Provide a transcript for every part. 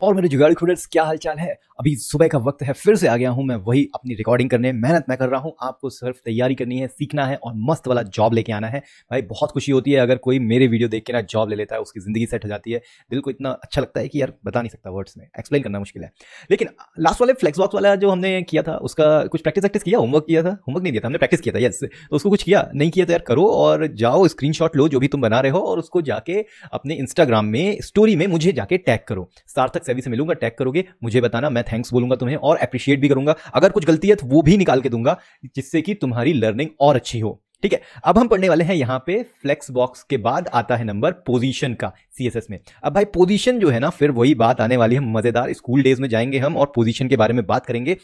और मेरे जुगाड़ी खुडर्स, क्या हाल चाल है। अभी सुबह का वक्त है, फिर से आ गया हूं मैं वही अपनी रिकॉर्डिंग करने। मेहनत मैं कर रहा हूं, आपको सिर्फ तैयारी करनी है, सीखना है और मस्त वाला जॉब लेके आना है। भाई बहुत खुशी होती है अगर कोई मेरे वीडियो देख के ना जॉब ले लेता है, उसकी जिंदगी सेट हो जाती है। दिल को इतना अच्छा लगता है कि यार बता नहीं सकता, वर्ड्स में एक्सप्लेन करना मुश्किल है। लेकिन लास्ट वाले फ्लेक्स बॉक्स वाला जो हमने किया था उसका कुछ प्रैक्टिस किया, होमवर्क किया था, होमवर्क नहीं दिया था हमने, प्रैक्टिस किया था यस। तो उसको कुछ किया नहीं किया तो यार करो और जाओ स्क्रीनशॉट लो जो भी तुम बना रहे हो और उसको जाके अपने इंस्टाग्राम में स्टोरी में मुझे जाके टैग करो। सार्थक सेवी से मिलूंगा, टैग करोगे, मुझे बताना, मैं थैंक्स बोलूंगा तुम्हें और अप्रिशिएट भी करूंगा। अगर कुछ गलती है तो वो भी निकाल के दूंगा जिससे कि तुम्हारी लर्निंग और अच्छी हो। ठीक है, अब हम पढ़ने वाले हैं यहां पे फ्लेक्स बॉक्स के बाद आता है नंबर पोजीशन का सीएसएस में। अब भाई पोजीशन जो है ना, फिर वही बात आने वाली है मजेदार, स्कूल डेज में जाएंगे हम और पोजीशन के बारे में बात करेंगे।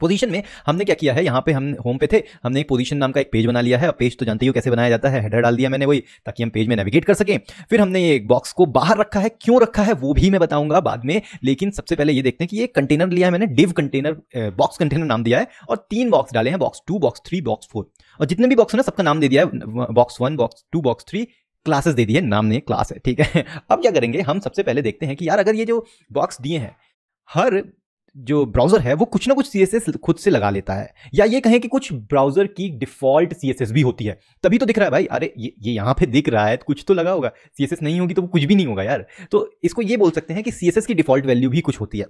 पोजीशन में हमने क्या किया है, यहाँ पे हम होम पे थे, हमने एक पोजीशन नाम का एक पेज बना लिया है। पेज तो जानते ही हो कैसे बनाया जाता है, हेडर डाल दिया मैंने वही, ताकि हम पेज में नेविगेट कर सकें। फिर हमने ये बॉक्स को बाहर रखा है, क्यों रखा है वो भी मैं बताऊंगा बाद में। लेकिन सबसे पहले ये देखते हैं कि ये कंटेनर लिया है मैंने, डिव कंटेनर, बॉक्स कंटेनर नाम दिया है और 3 बॉक्स डाले हैं, बॉक्स 2, बॉक्स 3, बॉक्स 4। और जितने भी बॉक्स है ना सबका नाम दे दिया है, बॉक्स 1, बॉक्स 2, बॉक्स 3, क्लासेस दे दी है, नाम नहीं क्लास है। ठीक है, अब क्या करेंगे हम, सबसे पहले देखते हैं कि यार अगर ये जो बॉक्स दिए हैं, हर जो ब्राउजर है वो कुछ ना कुछ सीएसएस खुद से लगा लेता है, या ये कहें कि कुछ ब्राउजर की डिफॉल्ट सीएसएस भी होती है, तभी तो दिख रहा है भाई। अरे ये यहां पे दिख रहा है तो कुछ तो लगा होगा, सीएसएस नहीं होगी तो वो कुछ भी नहीं होगा यार। तो इसको ये बोल सकते हैं कि सीएसएस की डिफॉल्ट वैल्यू भी कुछ होती है।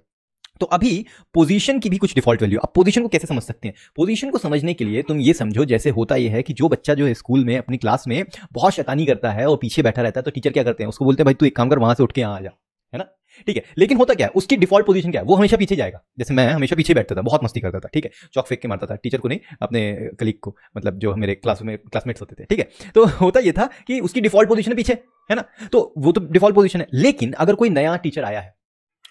तो अभी पोजीशन की भी कुछ डिफॉल्ट वैल्यू। अब पोजीशन को कैसे समझ सकते हैं? पोजीशन को समझने के लिए तुम ये समझो, जैसे होता ये है कि जो बच्चा जो है स्कूल में अपनी क्लास में बहुत शैतानी करता है और पीछे बैठा रहता है, तो टीचर क्या करते हैं, उसको बोलते हैं भाई तू एक काम कर, वहां से उठ के यहाँ आ जा, है ना। ठीक है, लेकिन होता क्या है, उसकी डिफॉल्ट पोजीशन क्या है, वो हमेशा पीछे जाएगा। जैसे मैं हमेशा पीछे बैठता था, बहुत मस्ती करता था, ठीक है, चौक फेंक के मारता था, टीचर को नहीं, अपने कलीग को, मतलब जो मेरे क्लास में क्लासमेट्स होते थे। ठीक है, तो होता ये था कि उसकी डिफॉल्ट पोजीशन है पीछे, है ना, तो वो तो डिफॉल्ट पोजीशन है। लेकिन अगर कोई नया टीचर आया है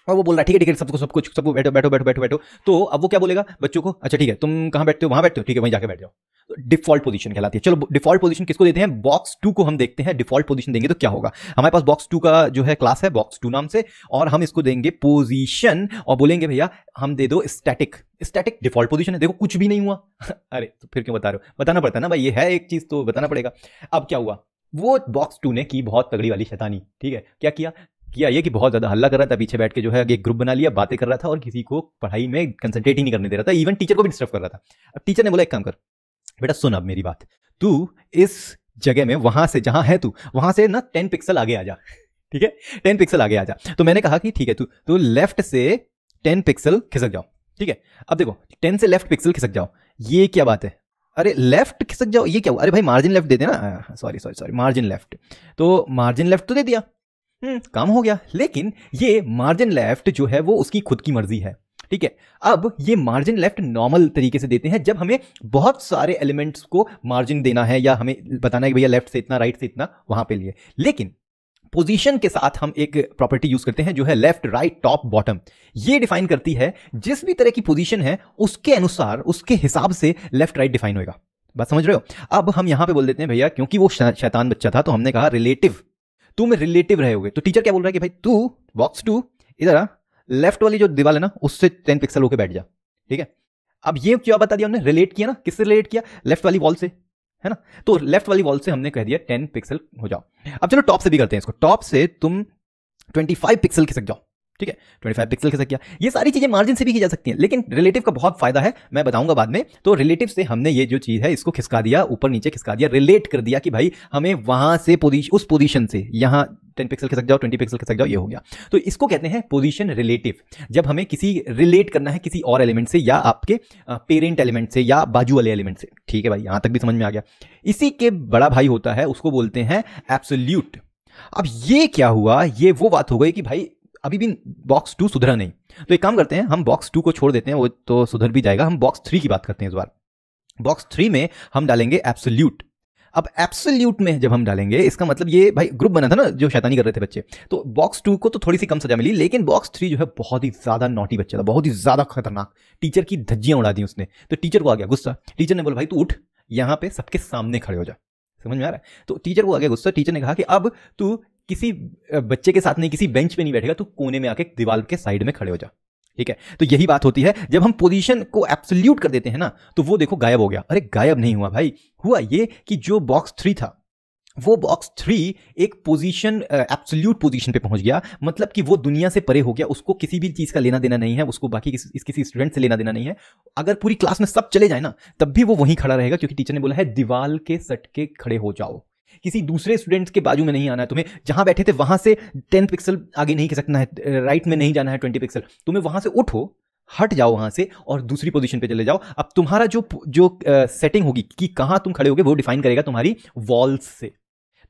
और वो बोल रहा है ठीक है सबको बैठो बैठो बैठो बैठो बैठो, तो अब वो क्या बोलेगा बच्चों को, अच्छा ठीक है तुम कहाँ बैठते हो, वहां बैठते हो, ठीक है वहीं जाके बैठ जाओ। तो डिफॉल्ट पोजीशन कहलाती है। चलो डिफॉल्ट पोजीशन किसको देते हैं, बॉक्स 2 को हम देखते हैं। डिफॉल्ट पोजीशन देंगे तो क्या होगा, हमारे पास बॉक्स 2 का जो है क्लास है बॉक्स 2 नाम से, और हम इसको देंगे पोजीशन और बोलेंगे भैया हम दे दो स्टैटिक। स्टैटिक डिफॉल्ट पोजीशन है, देखो कुछ भी नहीं हुआ। अरे तो फिर क्यों बता रहे हो, बताना पड़ता है ना भाई, ये है एक चीज तो बताना पड़ेगा। अब क्या हुआ, वो बॉक्स 2 ने की बहुत तगड़ी वाली शैतानी। ठीक है, क्या किया ये कि बहुत ज्यादा हल्ला कर रहा था, पीछे बैठ के जो है एक ग्रुप बना लिया, बातें कर रहा था और किसी को पढ़ाई में कंसंट्रेट ही नहीं करने दे रहा था, इवन टीचर को भी डिस्टर्ब कर रहा था। अब टीचर ने बोला एक काम कर बेटा, सुन अब मेरी बात, तू इस जगह में वहां से जहां है तू वहां से ना 10 पिक्सल आगे आ जा। ठीक है, 10 पिक्सल आगे आ जा। तो मैंने कहा कि ठीक है, तू लेफ्ट से 10 पिक्सल खिसक जाओ। ठीक है, अब देखो 10 से लेफ्ट पिक्सल खिसक जाओ, ये क्या बात है, अरे लेफ्ट खिसक जाओ ये क्या हुआ, अरे भाई मार्जिन लेफ्ट दे देना, सॉरी मार्जिन लेफ्ट, तो मार्जिन लेफ्ट तो दे दिया, काम हो गया। लेकिन ये मार्जिन लेफ्ट जो है वो उसकी खुद की मर्जी है। ठीक है, अब ये मार्जिन लेफ्ट नॉर्मल तरीके से देते हैं जब हमें बहुत सारे एलिमेंट्स को मार्जिन देना है या हमें बताना है कि भैया लेफ्ट से इतना राइट से इतना वहां पे लिए। लेकिन पोजीशन के साथ हम एक प्रॉपर्टी यूज करते हैं जो है लेफ्ट राइट टॉप बॉटम। ये डिफाइन करती है जिस भी तरह की पोजीशन है उसके अनुसार उसके हिसाब से लेफ्ट राइट डिफाइन होगा। बात समझ रहे हो? अब हम यहां पे बोल देते हैं भैया, क्योंकि वो शैतान बच्चा था तो हमने कहा रिलेटिव, तुम रिलेटिव रहोगे। तो टीचर क्या बोल रहा है कि भाई तू बॉक्स 2 इधर आ, लेफ्ट वाली जो दीवार है ना उससे 10 पिक्सल होके बैठ जा। ठीक है, अब ये क्या बता दिया हमने, रिलेट किया ना, किससे रिलेट किया, लेफ्ट वाली वॉल से, है ना। तो लेफ्ट वाली वॉल से हमने कह दिया 10 पिक्सल हो जाओ। अब चलो टॉप से भी करते हैं इसको, टॉप से तुम 25 पिक्सल खिसक जाओ। ठीक है, 25 पिक्सल खिसक गया। ये सारी चीजें मार्जिन से भी की जा सकती हैं, लेकिन रिलेटिव का बहुत फायदा है, मैं बताऊंगा बाद में। तो रिलेटिव से हमने ये जो चीज है इसको खिसका दिया, ऊपर नीचे खिसका दिया, रिलेट कर दिया कि भाई हमें वहां से उस पोजीशन से यहां 10 पिक्सल खिसक जाओ, 20 पिक्सल खिसक जाओ, ये हो गया। तो इसको कहते हैं पोजीशन रिलेटिव, जब हमें किसी रिलेट करना है किसी और एलिमेंट से या आपके पेरेंट एलिमेंट से या बाजू वाले एलिमेंट से। ठीक है भाई, यहां तक भी समझ में आ गया। इसी के बड़ा भाई होता है, उसको बोलते हैं एब्सोल्यूट। अब ये क्या हुआ, ये वो बात हो गई कि भाई अभी भी बॉक्स 2 सुधरा नहीं, तो एक काम करते हैं हम बॉक्स 2 को छोड़ देते हैं, वो तो सुधर भी जाएगा। हम बॉक्स 3 की बात करते हैं इस बार। बॉक्स 3 में हम डालेंगे एब्सोल्यूट। अब एब्सोल्यूट में जब हम डालेंगे, इसका मतलब ये भाई ग्रुप बना था ना जो शैतानी कर रहे थे बच्चे, तो बॉक्स 2 को तो थोड़ी सी कम सजा मिली, लेकिन बॉक्स 3 जो है बहुत ही ज्यादा नॉटी बच्चा था, बहुत ही ज्यादा खतरनाक, टीचर की धज्जियां उड़ा दी उसने। तो टीचर को आ गया गुस्सा, टीचर ने बोला भाई तू उठ, यहां पे सबके सामने खड़े हो जा। समझ में आ रहा है? तो टीचर को आ गया गुस्सा, टीचर ने कहा कि अब तू किसी बच्चे के साथ नहीं, किसी बेंच पे नहीं बैठेगा, तू कोने में आके दीवार के साइड में खड़े हो जा। ठीक है, तो यही बात होती है जब हम पोजीशन को एब्सोल्यूट कर देते हैं ना, तो वो देखो गायब हो गया। अरे गायब नहीं हुआ भाई, हुआ ये कि जो बॉक्स 3 था वो बॉक्स 3 एक पोजीशन, एब्सोल्यूट पोजीशन पे पहुंच गया, मतलब कि वो दुनिया से परे हो गया, उसको किसी भी चीज का लेना देना नहीं है, उसको बाकी किसी स्टूडेंट से लेना देना नहीं है। अगर पूरी क्लास में सब चले जाए ना तब भी वो वहीं खड़ा रहेगा, क्योंकि टीचर ने बोला है दीवार के सट के खड़े हो जाओ, किसी दूसरे स्टूडेंट्स के बाजू में नहीं आना है तुम्हें, जहां बैठे थे वहां से 10 पिक्सल आगे नहीं खिसकना है, राइट में नहीं जाना है 20 पिक्सल, तुम्हें वहां से उठो, हट जाओ वहां से और दूसरी पोजीशन पे चले जाओ। अब तुम्हारा जो सेटिंग होगी कि कहां तुम खड़े होगे वो डिफाइन करेगा तुम्हारी वॉल्स से,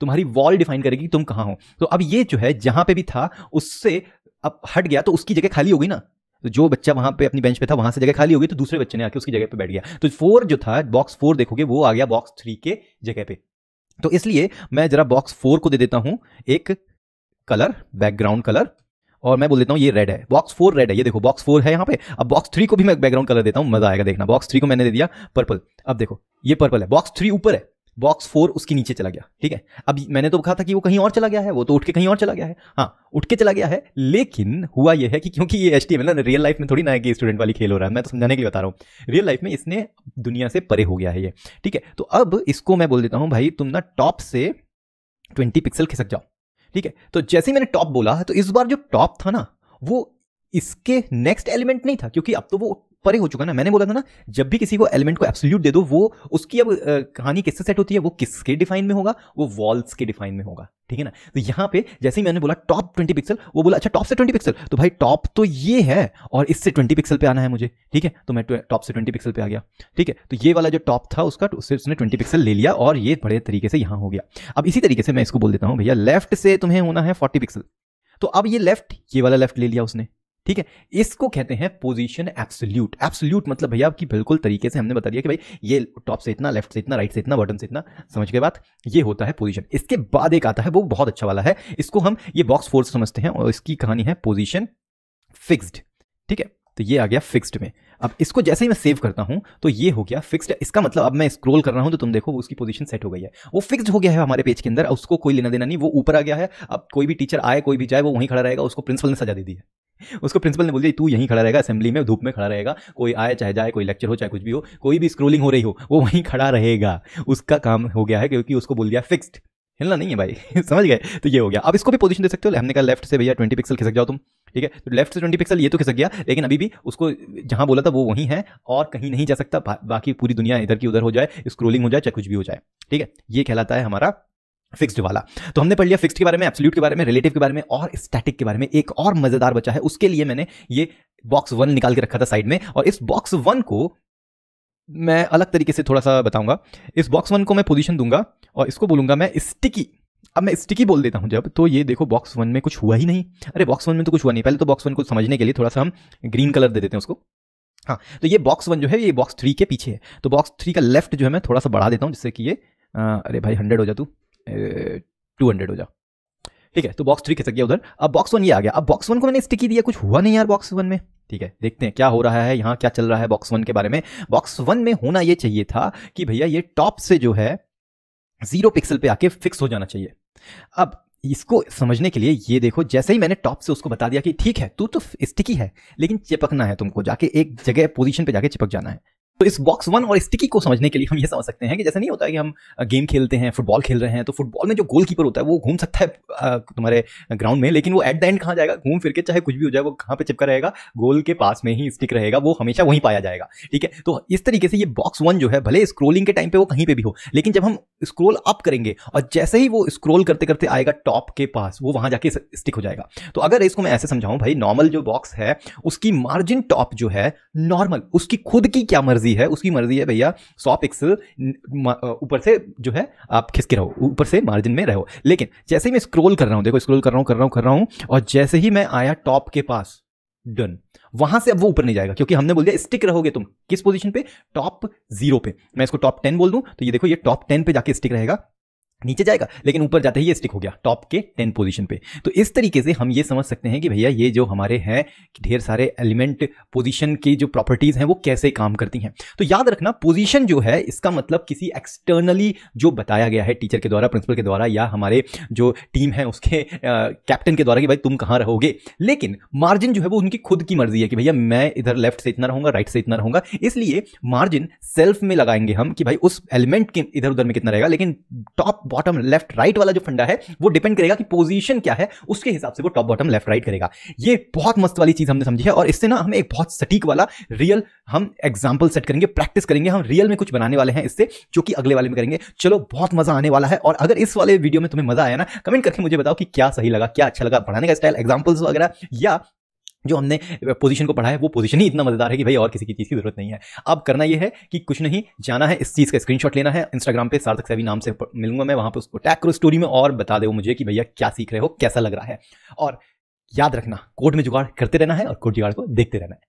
तुम्हारी वॉल डिफाइन करेगी कि तुम कहां हो। तो अब ये जो है जहां पे भी था उससे अब हट गया तो उसकी जगह खाली हो गई ना, तो जो बच्चा वहां पे अपनी बेंच पे था वहां से जगह खाली हो गई, तो दूसरे बच्चे ने आके उसकी जगह पे बैठ गया। तो 4 जो था, बॉक्स 4 देखोगे वो आ गया बॉक्स 3 के जगह पे। तो इसलिए मैं जरा बॉक्स 4 को दे देता हूं एक कलर, बैकग्राउंड कलर, और मैं बोल देता हूं ये रेड है, बॉक्स 4 रेड है, ये देखो बॉक्स 4 है यहां पे। अब बॉक्स 3 को भी मैं बैकग्राउंड कलर देता हूं, मजा आएगा देखना। बॉक्स 3 को मैंने दे दिया पर्पल, अब देखो ये पर्पल है, बॉक्स 3 ऊपर है, बॉक्स 4 उसके नीचे चला गया, ठीक है। अब मैंने तो कहा था कि वो कहीं और चला गया है, वो तो उठ के कहीं और चला गया है, हाँ उठ के चला गया है, लेकिन हुआ ये है कि क्योंकि ये HTML ना रियल लाइफ में थोड़ी ना है कि स्टूडेंट वाली खेल हो रहा है, मैं तो समझाने के लिए बता रहा हूँ, रियल लाइफ में इसने दुनिया से परे हो गया है ये, ठीक है। तो अब इसको मैं बोल देता हूँ भाई तुम ना टॉप से 20 पिक्सल खिसक जाओ, ठीक है। तो जैसे ही मैंने टॉप बोला तो इस बार जो टॉप था ना वो इसके नेक्स्ट एलिमेंट नहीं था, क्योंकि अब तो वो परे हो चुका ना। मैंने बोला था ना जब भी किसी को एलिमेंट को एब्सोल्यूट दे दो वो उसकी अब कहानी किससे सेट होती है, वो किसके डिफाइन में होगा, वो वॉल्स के डिफाइन में होगा, ठीक है ना। तो यहां पे जैसे ही मैंने बोला टॉप 20 पिक्सल, वो बोला अच्छा टॉप से 20 पिक्सल, तो भाई टॉप तो ये है और इससे 20 पिक्सल पे आना है मुझे, ठीक है। तो मैं टॉप से 20 पिक्सल पे आ गया, ठीक है। तो ये वाला जो टॉप था उसका उससे उसने 20 पिक्सल ले लिया और ये बड़े तरीके से यहां हो गया। अब इसी तरीके से मैं इसको बोल देता हूं भैया लेफ्ट से तुम्हें होना है 40 पिक्सल, तो अब ये लेफ्ट, ये वाला लेफ्ट ले लिया उसने, ठीक है। इसको कहते हैं पोजीशन एब्सोल्यूट। एब्सोल्यूट मतलब भैया आपकी बिल्कुल तरीके से हमने बता दिया कि भाई ये टॉप से इतना, लेफ्ट से इतना, राइट से इतना, बॉटम से इतना, समझ के बात, ये होता है पोजीशन। इसके बाद एक आता है वो बहुत अच्छा वाला है, इसको हम ये बॉक्स 4 समझते हैं और इसकी कहानी है पोजीशन फिक्स्ड, ठीक है। तो ये आ गया फिक्स्ड में। अब इसको जैसे ही मैं सेव करता हूं तो ये हो गया फिक्स्ड। इसका मतलब अब मैं स्क्रॉल कर रहा हूं तो तुम देखो उसकी पोजीशन सेट हो गई है, वो फिक्स्ड हो गया है हमारे पेज के अंदर, उसको कोई लेना देना नहीं, वो ऊपर आ गया है। अब कोई भी टीचर आए कोई भी जाए वो वहीं खड़ा रहेगा, उसको प्रिंसिपल ने सजा दे दी है, उसको प्रिंसिपल ने बोल दिया तू यहीं खड़ा रहेगा, असेंबली में धूप में खड़ा रहेगा, कोई आए चाहे जाए, कोई लेक्चर हो चाहे कुछ भी हो, कोई भी स्क्रोलिंग हो रही हो वो वहीं खड़ा रहेगा, उसका काम हो गया है क्योंकि उसको बोल दिया फिक्स्ड, हिलना नहीं है भाई समझ गए। तो ये हो गया। अब इसको भी पोजीशन दे सकते हो, हमने कहा लेफ्ट से भैया 20 पिक्सल खिसक जाओ तुम, ठीक है। तो लेफ्ट से 20 पिक्सल ये तो खिसक गया, लेकिन अभी भी उसको जहां बोला था वो वहीं है और कहीं नहीं जा सकता, बाकी पूरी दुनिया इधर की उधर हो जाए, स्क्रोलिंग हो जाए चाहे कुछ भी हो जाए, ठीक है। ये कहलाता है हमारा फिक्स्ड वाला। तो हमने पढ़ लिया फिक्स्ड के बारे में, एब्सोल्यूट के बारे में, रिलेटिव के बारे में और स्टैटिक के बारे में। एक और मजेदार बचा है, उसके लिए मैंने ये बॉक्स 1 निकाल के रखा था साइड में, और इस बॉक्स 1 को मैं अलग तरीके से थोड़ा सा बताऊंगा। इस बॉक्स 1 को मैं पोजीशन दूंगा और इसको बोलूंगा मैं स्टिकी। अब मैं स्टिकी बोल देता हूं जब, तो ये देखो बॉक्स 1 में कुछ हुआ ही नहीं। अरे बॉक्स 1 में तो कुछ हुआ नहीं। पहले तो बॉक्स 1 को समझने के लिए थोड़ा सा हम ग्रीन कलर दे देते हैं उसको। हाँ, तो ये बॉक्स 1 जो है ये बॉक्स 3 के पीछे है, तो बॉक्स 3 का लेफ्ट जो है मैं थोड़ा सा बढ़ा देता हूं जिससे कि ये अरे भाई 100 हो जा, तू 200 हो जा, ठीक है। तो बॉक्स 3 खिसक गया उधर। अब बॉक्स 1 ये आ गया। अब बॉक्स 1 को मैंने स्टिकी दिया, कुछ हुआ नहीं यार बॉक्स 1 में, ठीक है। देखते हैं क्या हो रहा है यहाँ, क्या चल रहा है बॉक्स 1 के बारे में। बॉक्स 1 में होना ये चाहिए था कि भैया ये टॉप से जो है 0 पिक्सल पे आके फिक्स हो जाना चाहिए। अब इसको समझने के लिए ये देखो, जैसे ही मैंने टॉप से उसको बता दिया कि ठीक है तू तो स्टिकी है लेकिन चिपकना है, तुमको जाके एक जगह पोजीशन पे जाके चिपक जाना है। तो इस बॉक्स 1 और स्टिकी को समझने के लिए हम ये समझ सकते हैं कि जैसे नहीं होता है कि हम गेम खेलते हैं, फुटबॉल खेल रहे हैं, तो फुटबॉल में जो गोलकीपर होता है वो घूम सकता है तुम्हारे ग्राउंड में, लेकिन वो एट द एंड कहाँ जाएगा, घूम फिर के चाहे कुछ भी हो जाए वो कहाँ पे चिपका रहेगा, गोल के पास में ही स्टिक रहेगा, वो हमेशा वहीं पाया जाएगा, ठीक है। तो इस तरीके से ये बॉक्स 1 जो है भले स्क्रोलिंग के टाइम पे वो कहीं पे भी हो, लेकिन जब हम स्क्रोल अप करेंगे और जैसे ही वो स्क्रोल करते करते आएगा टॉप के पास, वो वहां जाके स्टिक हो जाएगा। तो अगर इसको मैं ऐसे समझाऊं भाई, नॉर्मल जो बॉक्स है उसकी मार्जिन टॉप जो है नॉर्मल, उसकी खुद की क्या मर्जी है, उसकी मर्जी है भैया 100 पिक्सल ऊपर से जो है आप खिसके रहो, ऊपर से मार्जिन में रहो। लेकिन जैसे ही मैं स्क्रॉल कर रहा हूं, देखो स्क्रॉल कर रहा हूं और जैसे ही मैं आया टॉप के पास, डन, वहां से अब वो ऊपर नहीं जाएगा क्योंकि हमने बोल दिया स्टिक रहोगे तुम किस पोजीशन पे, टॉप 0 पे। मैं इसको टॉप 10 बोल दूं तो ये देखो ये टॉप 10 पे जाके स्टिक रहेगा, नीचे जाएगा लेकिन ऊपर जाते ही ये स्टिक हो गया टॉप के 10 पोजीशन पे। तो इस तरीके से हम ये समझ सकते हैं कि भैया ये जो हमारे हैं ढेर सारे एलिमेंट पोजीशन की जो प्रॉपर्टीज हैं वो कैसे काम करती हैं। तो याद रखना पोजीशन जो है इसका मतलब किसी एक्सटर्नली जो बताया गया है टीचर के द्वारा, प्रिंसिपल के द्वारा या हमारे जो टीम है उसके कैप्टन के द्वारा कि भाई तुम कहां रहोगे। लेकिन मार्जिन जो है वो उनकी खुद की मर्जी है कि भैया मैं इधर लेफ्ट से इतना रहूंगा, राइट से इतना रहूंगा, इसलिए मार्जिन सेल्फ में लगाएंगे हम कि भाई उस एलिमेंट के इधर उधर में कितना रहेगा, लेकिन टॉप बॉटम लेफ्ट राइट वाला जो फंडा है वो डिपेंड करेगा कि पोजीशन क्या है, उसके हिसाब से वो टॉप बॉटम लेफ्ट राइट करेगा। ये बहुत मस्त वाली चीज हमने समझी है और इससे ना हमें एक बहुत सटीक वाला रियल हम एग्जाम्पल सेट करेंगे, प्रैक्टिस करेंगे, हम रियल में कुछ बनाने वाले हैं इससे, जो कि अगले वाले में करेंगे। चलो बहुत मजा आने वाला है। और अगर इस वाले वीडियो में तुम्हें मजा आया ना, कमेंट करके मुझे बताओ कि क्या सही लगा, क्या अच्छा लगा, पढ़ाने का स्टाइल, एग्जाम्पल्स वगैरह, या जो हमने पोजीशन को पढ़ा है वो पोजीशन ही इतना मजेदार है कि भाई और किसी की चीज की जरूरत नहीं है। अब करना ये है कि कुछ नहीं, जाना है, इस चीज का स्क्रीनशॉट लेना है, इंस्टाग्राम पे सार्थक सैवी नाम से मिलूंगा मैं, वहां पे उसको टैग करो स्टोरी में और बता दो मुझे कि भैया क्या सीख रहे हो, कैसा लग रहा है। और याद रखना, कोड में जुगाड़ करते रहना है और कोड जुगाड़ को देखते रहना है।